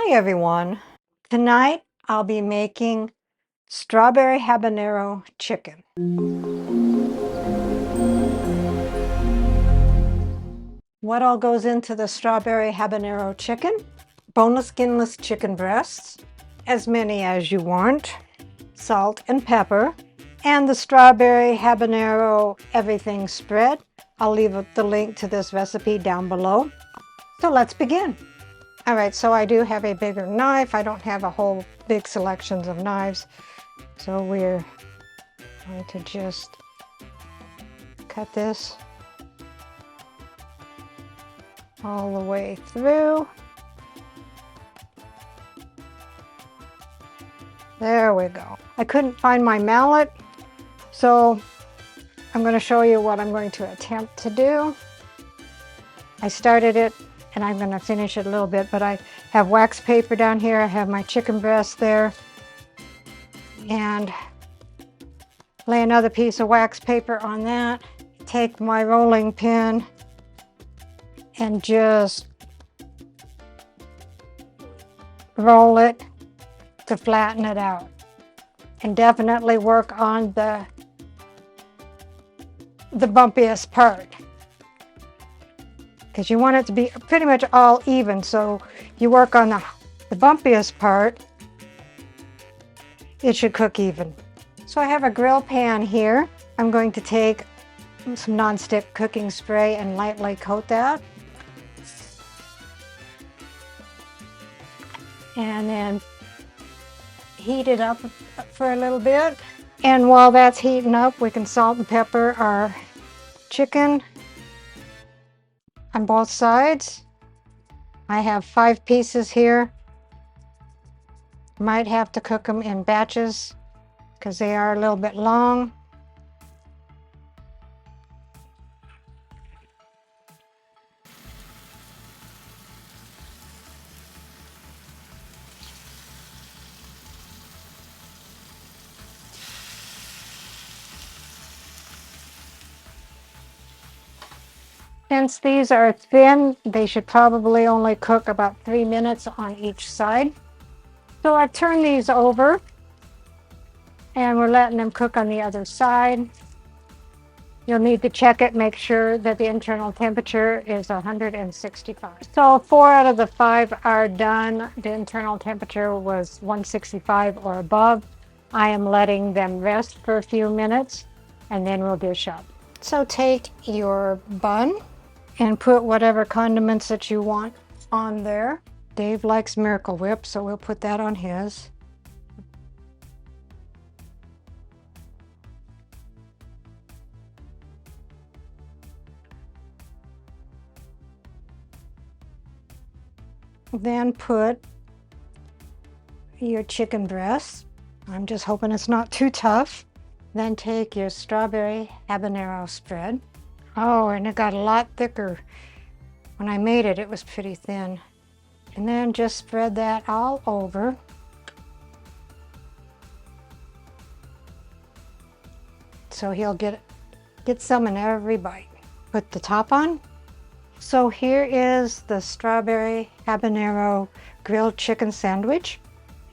Hi everyone. Tonight I'll be making strawberry habanero chicken. What all goes into the strawberry habanero chicken? Boneless, skinless chicken breasts, as many as you want, salt and pepper, and the strawberry habanero everything spread. I'll leave the link to this recipe down below. So let's begin. All right, so I do have a bigger knife. I don't have a whole big selections of knives. So we're going to just cut this all the way through. There we go. I couldn't find my mallet, so I'm going to show you what I'm going to attempt to do. I started it and I'm going to finish it a little bit, but I have wax paper down here. I have my chicken breast there, and lay another piece of wax paper on that. Take my rolling pin and just roll it to flatten it out, and definitely work on the bumpiest part, because you want it to be pretty much all even. So you work on the bumpiest part, it should cook even. So I have a grill pan here. I'm going to take some non-stick cooking spray and lightly coat that. And then heat it up for a little bit. And while that's heating up, we can salt and pepper our chicken on both sides. I have 5 pieces here. Might have to cook them in batches because they are a little bit long. Since these are thin, they should probably only cook about 3 minutes on each side. So I've turned these over and we're letting them cook on the other side. You'll need to check it, make sure that the internal temperature is 165. So 4 out of the 5 are done. The internal temperature was 165 or above. I am letting them rest for a few minutes and then we'll dish up. So take your bun and put whatever condiments that you want on there. Dave likes Miracle Whip, so we'll put that on his. Then put your chicken breast. I'm just hoping it's not too tough. Then take your strawberry habanero spread. Oh, and it got a lot thicker. When I made it, it was pretty thin. And then just spread that all over. So he'll get some in every bite. Put the top on. So here is the strawberry habanero grilled chicken sandwich.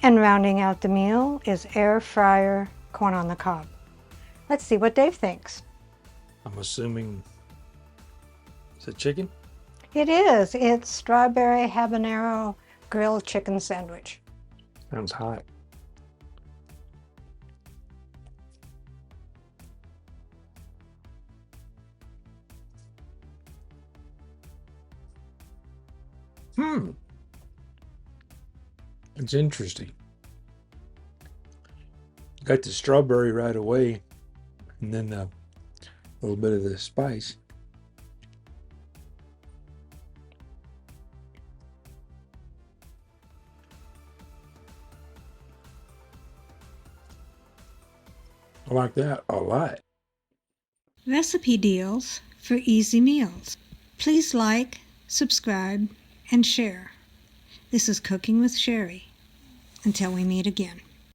And rounding out the meal is air fryer corn on the cob. Let's see what Dave thinks. I'm assuming it's a chicken? It is. It's strawberry habanero grilled chicken sandwich. Sounds hot. It's interesting. Got the strawberry right away, and then a little bit of the spice. I like that a lot. Recipe deals for easy meals. Please like, subscribe, and share. This is Cooking with Sherry. Until we meet again.